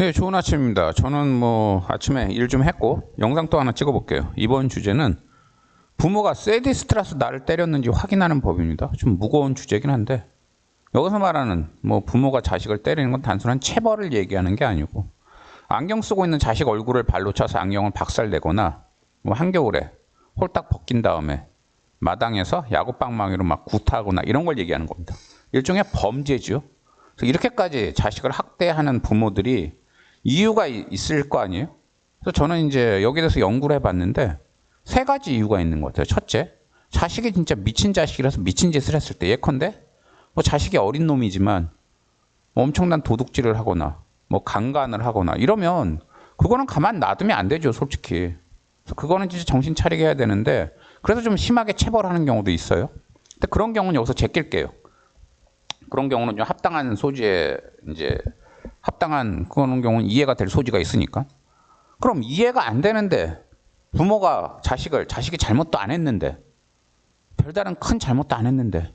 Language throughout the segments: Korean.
네, 좋은 아침입니다. 저는 뭐 아침에 일 좀 했고 영상 또 하나 찍어볼게요. 이번 주제는 부모가 세디스트라서 나를 때렸는지 확인하는 법입니다. 좀 무거운 주제긴 한데 여기서 말하는 뭐 부모가 자식을 때리는 건 단순한 체벌을 얘기하는 게 아니고 안경 쓰고 있는 자식 얼굴을 발로 차서 안경을 박살내거나 뭐 한겨울에 홀딱 벗긴 다음에 마당에서 야구방망이로 막 구타하거나 이런 걸 얘기하는 겁니다. 일종의 범죄죠. 그래서 이렇게까지 자식을 학대하는 부모들이 이유가 있을 거 아니에요? 그래서 저는 이제 여기에 대해서 연구를 해봤는데 세 가지 이유가 있는 것 같아요. 첫째, 자식이 진짜 미친 자식이라서 미친 짓을 했을 때 예컨대 뭐 자식이 어린 놈이지만 뭐 엄청난 도둑질을 하거나 뭐 강간을 하거나 이러면 그거는 가만 놔두면 안 되죠, 솔직히. 그래서 그거는 진짜 정신 차리게 해야 되는데 그래서 좀 심하게 체벌하는 경우도 있어요. 근데 그런 경우는 여기서 제낄게요. 그런 경우는 좀 합당한 소지에 이제 합당한 그런 경우는 이해가 될 소지가 있으니까. 그럼 이해가 안 되는데 부모가 자식이 잘못도 안 했는데 별다른 큰 잘못도 안 했는데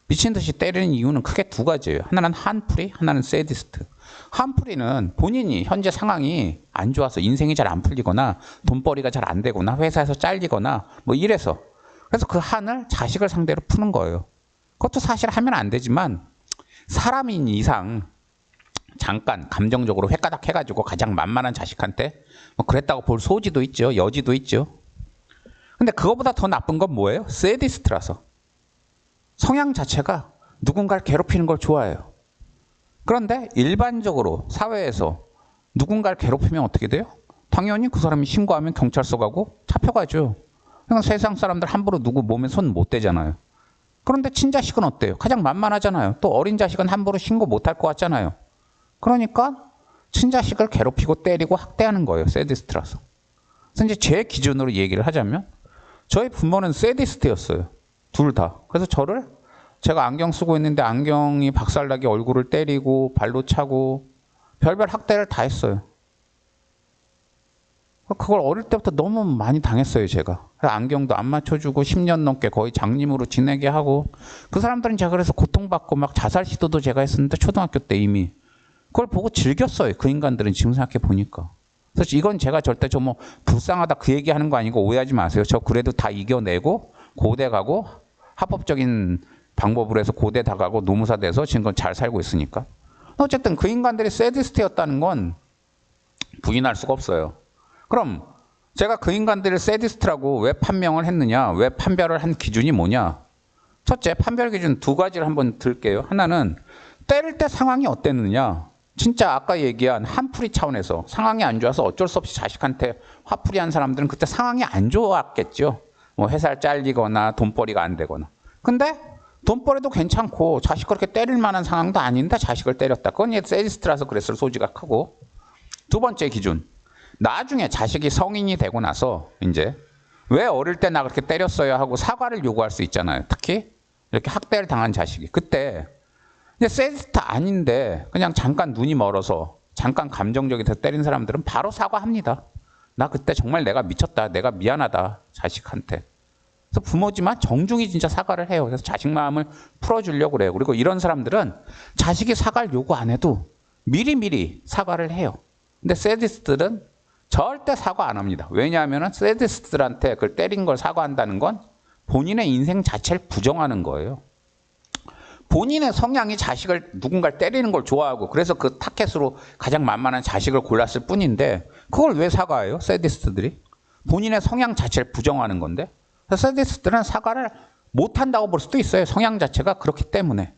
미친 듯이 때리는 이유는 크게 두 가지예요. 하나는 한풀이, 하나는 세디스트. 한풀이는 본인이 현재 상황이 안 좋아서 인생이 잘 안 풀리거나 돈벌이가 잘 안 되거나 회사에서 잘리거나 뭐 이래서 그래서 그 한을 자식을 상대로 푸는 거예요. 그것도 사실 하면 안 되지만 사람인 이상 잠깐 감정적으로 획가닥 해가지고 가장 만만한 자식한테 뭐 그랬다고 볼 소지도 있죠. 여지도 있죠. 근데 그거보다 더 나쁜 건 뭐예요? 세디스트라서. 성향 자체가 누군가를 괴롭히는 걸 좋아해요. 그런데 일반적으로 사회에서 누군가를 괴롭히면 어떻게 돼요? 당연히 그 사람이 신고하면 경찰서 가고 잡혀가죠. 그러니까 세상 사람들 함부로 누구 몸에 손 못 대잖아요. 그런데 친자식은 어때요? 가장 만만하잖아요. 또 어린 자식은 함부로 신고 못 할 것 같잖아요. 그러니까 친자식을 괴롭히고 때리고 학대하는 거예요. 세디스트라서. 그래서 이제 제 기준으로 얘기를 하자면 저희 부모는 세디스트였어요. 둘 다. 그래서 제가 안경 쓰고 있는데 안경이 박살나게 얼굴을 때리고 발로 차고 별별 학대를 다 했어요. 그걸 어릴 때부터 너무 많이 당했어요, 제가. 안경도 안 맞춰주고 10년 넘게 거의 장님으로 지내게 하고 그 사람들은 제가 그래서 고통받고 막 자살 시도도 제가 했었는데 초등학교 때 이미 그걸 보고 즐겼어요. 그 인간들은 지금 생각해 보니까. 그래서 이건 제가 절대 좀 뭐 불쌍하다 그 얘기하는 거 아니고 오해하지 마세요. 저 그래도 다 이겨내고 고대 가고 합법적인 방법으로 해서 고대 다 가고 노무사 돼서 지금 잘 살고 있으니까. 어쨌든 그 인간들이 세디스트였다는 건 부인할 수가 없어요. 그럼 제가 그 인간들을 세디스트라고 왜 판명을 했느냐, 왜 판별을 한 기준이 뭐냐. 첫째, 판별 기준 두 가지를 한번 들게요. 하나는 때릴 때 상황이 어땠느냐. 진짜 아까 얘기한 한풀이 차원에서 상황이 안 좋아서 어쩔 수 없이 자식한테 화풀이 한 사람들은 그때 상황이 안 좋았겠죠. 뭐 회사를 잘리거나 돈벌이가 안 되거나. 근데 돈벌이도 괜찮고 자식 그렇게 때릴 만한 상황도 아닌데 자식을 때렸다. 그건 세디스트라서 그랬을 소지가 크고. 두 번째 기준. 나중에 자식이 성인이 되고 나서 이제 왜 어릴 때 나 그렇게 때렸어야 하고 사과를 요구할 수 있잖아요. 특히 이렇게 학대를 당한 자식이. 그때 이제 세디스트 아닌데 그냥 잠깐 눈이 멀어서 잠깐 감정적이 돼서 때린 사람들은 바로 사과합니다. 나 그때 정말 내가 미쳤다. 내가 미안하다. 자식한테. 그래서 부모지만 정중히 진짜 사과를 해요. 그래서 자식 마음을 풀어주려고 그래요. 그리고 이런 사람들은 자식이 사과를 요구 안 해도 미리미리 사과를 해요. 근데 세디스트들은 절대 사과 안 합니다. 왜냐하면 세디스트들한테 그걸 때린 걸 사과한다는 건 본인의 인생 자체를 부정하는 거예요. 본인의 성향이 자식을 누군가를 때리는 걸 좋아하고 그래서 그 타켓으로 가장 만만한 자식을 골랐을 뿐인데 그걸 왜 사과해요? 세디스트들이. 본인의 성향 자체를 부정하는 건데. 그래서 세디스트들은 사과를 못한다고 볼 수도 있어요. 성향 자체가 그렇기 때문에.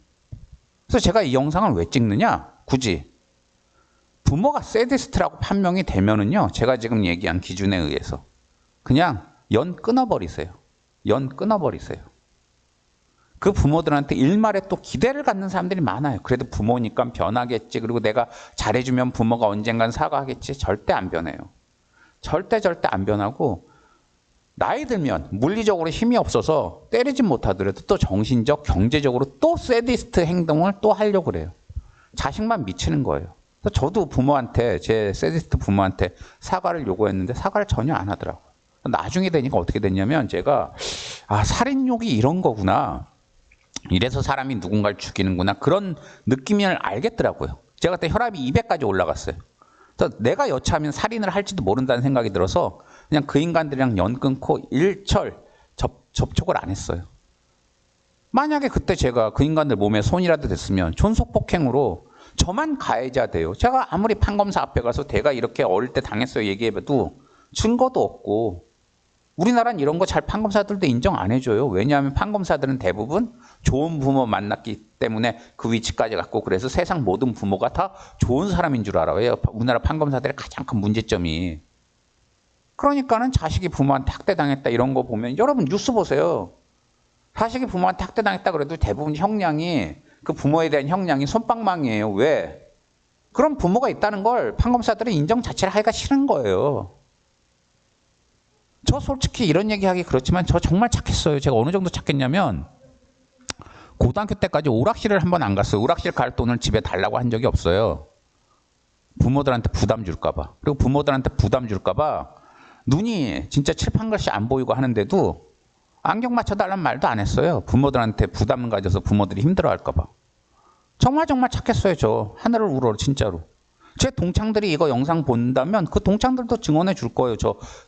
그래서 제가 이 영상을 왜 찍느냐? 굳이. 부모가 세디스트라고 판명이 되면은요. 제가 지금 얘기한 기준에 의해서 그냥 연 끊어버리세요. 연 끊어버리세요. 그 부모들한테 일말에 또 기대를 갖는 사람들이 많아요. 그래도 부모니까 변하겠지. 그리고 내가 잘해주면 부모가 언젠간 사과하겠지. 절대 안 변해요. 절대 안 변하고 나이 들면 물리적으로 힘이 없어서 때리진 못하더라도 또 정신적, 경제적으로 또 세디스트 행동을 또 하려고 그래요. 자식만 미치는 거예요. 그래서 저도 부모한테, 제 세디스트 부모한테 사과를 요구했는데 사과를 전혀 안 하더라고요. 나중에 되니까 어떻게 됐냐면 제가 살인욕이 이런 거구나. 이래서 사람이 누군가를 죽이는구나. 그런 느낌을 알겠더라고요. 제가 그때 혈압이 200까지 올라갔어요. 그래서 내가 여차하면 살인을 할지도 모른다는 생각이 들어서 그냥 그 인간들이랑 연 끊고 일철 접촉을 안 했어요. 만약에 그때 제가 그 인간들 몸에 손이라도 됐으면 존속폭행으로 저만 가해자 돼요. 제가 아무리 판검사 앞에 가서 내가 이렇게 어릴 때 당했어요 얘기해봐도 증거도 없고, 우리나라는 이런 거 잘 판검사들도 인정 안 해줘요. 왜냐하면 판검사들은 대부분 좋은 부모 만났기 때문에 그 위치까지 갔고, 그래서 세상 모든 부모가 다 좋은 사람인 줄 알아요. 우리나라 판검사들의 가장 큰 문제점이. 그러니까는 자식이 부모한테 학대당했다 이런 거 보면, 여러분 뉴스 보세요. 자식이 부모한테 학대당했다 그래도 대부분 형량이, 그 부모에 대한 형량이 솜방망이에요. 왜? 그런 부모가 있다는 걸 판검사들은 인정 자체를 하기가 싫은 거예요. 저 솔직히 이런 얘기하기 그렇지만 저 정말 착했어요. 제가 어느 정도 착했냐면 고등학교 때까지 오락실을 한 번 안 갔어요. 오락실 갈 돈을 집에 달라고 한 적이 없어요. 부모들한테 부담 줄까 봐. 그리고 부모들한테 부담 줄까 봐 눈이 진짜 칠판 글씨 안 보이고 하는데도 안경 맞춰달라는 말도 안 했어요. 부모들한테 부담을 가져서 부모들이 힘들어할까 봐. 정말 착했어요. 저 하늘을 우러러 진짜로. 제 동창들이 이거 영상 본다면 그 동창들도 증언해 줄 거예요.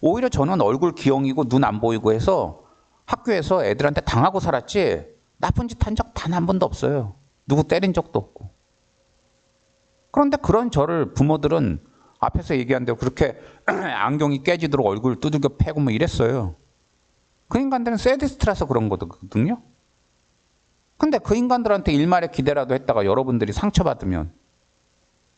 오히려 저는 얼굴 기형이고 눈 안 보이고 해서 학교에서 애들한테 당하고 살았지 나쁜 짓 한 적 단 한 번도 없어요. 누구 때린 적도 없고. 그런데 그런 저를 부모들은 앞에서 얘기한 대로 그렇게 안경이 깨지도록 얼굴 두들겨 패고 뭐 이랬어요. 그 인간들은 세디스트라서 그런 거거든요. 근데 그 인간들한테 일말의 기대라도 했다가 여러분들이 상처받으면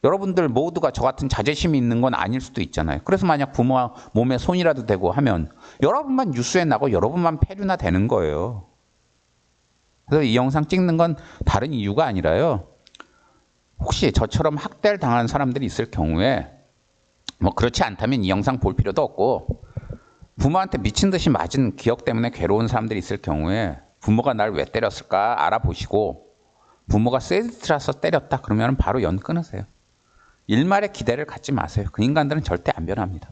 여러분들 모두가 저 같은 자제심이 있는 건 아닐 수도 있잖아요. 그래서 만약 부모 몸에 손이라도 대고 하면 여러분만 뉴스에 나고 여러분만 폐류나 되는 거예요. 그래서 이 영상 찍는 건 다른 이유가 아니라요. 혹시 저처럼 학대를 당한 사람들이 있을 경우에 뭐 그렇지 않다면 이 영상 볼 필요도 없고, 부모한테 미친 듯이 맞은 기억 때문에 괴로운 사람들이 있을 경우에 부모가 날 왜 때렸을까 알아보시고, 부모가 세디스트라서 때렸다 그러면 바로 연 끊으세요. 일말의 기대를 갖지 마세요. 그 인간들은 절대 안 변합니다.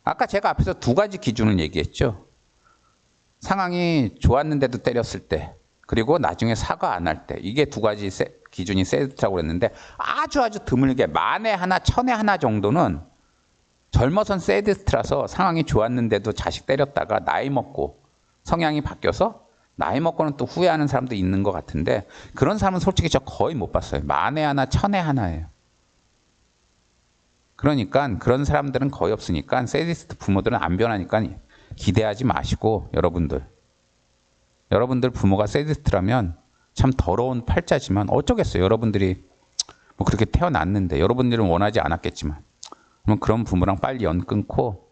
아까 제가 앞에서 두 가지 기준을 얘기했죠. 상황이 좋았는데도 때렸을 때, 그리고 나중에 사과 안 할 때. 이게 두 가지 기준이 세디스트라고 그랬는데, 아주 드물게 만에 하나 천에 하나 정도는 젊어선 세디스트라서 상황이 좋았는데도 자식 때렸다가 나이 먹고 성향이 바뀌어서 나이 먹고는 또 후회하는 사람도 있는 것 같은데, 그런 사람은 솔직히 저 거의 못 봤어요. 만에 하나 천에 하나예요. 그러니까 그런 사람들은 거의 없으니까 세디스트 부모들은 안 변하니까 기대하지 마시고, 여러분들 부모가 세디스트라면 참 더러운 팔자지만 어쩌겠어요. 여러분들이 뭐 그렇게 태어났는데, 여러분들은 원하지 않았겠지만, 그럼 그런 부모랑 빨리 연 끊고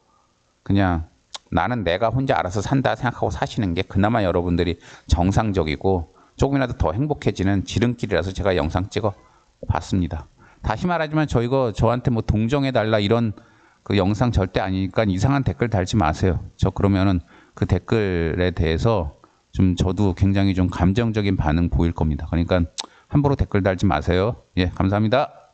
그냥 나는 내가 혼자 알아서 산다 생각하고 사시는 게 그나마 여러분들이 정상적이고 조금이라도 더 행복해지는 지름길이라서 제가 영상 찍어 봤습니다. 다시 말하지만 저한테 뭐 동정해달라 이런 그 영상 절대 아니니까 이상한 댓글 달지 마세요. 저 그러면은 그 댓글에 대해서 좀 저도 굉장히 좀 감정적인 반응 보일 겁니다. 그러니까 함부로 댓글 달지 마세요. 예, 감사합니다.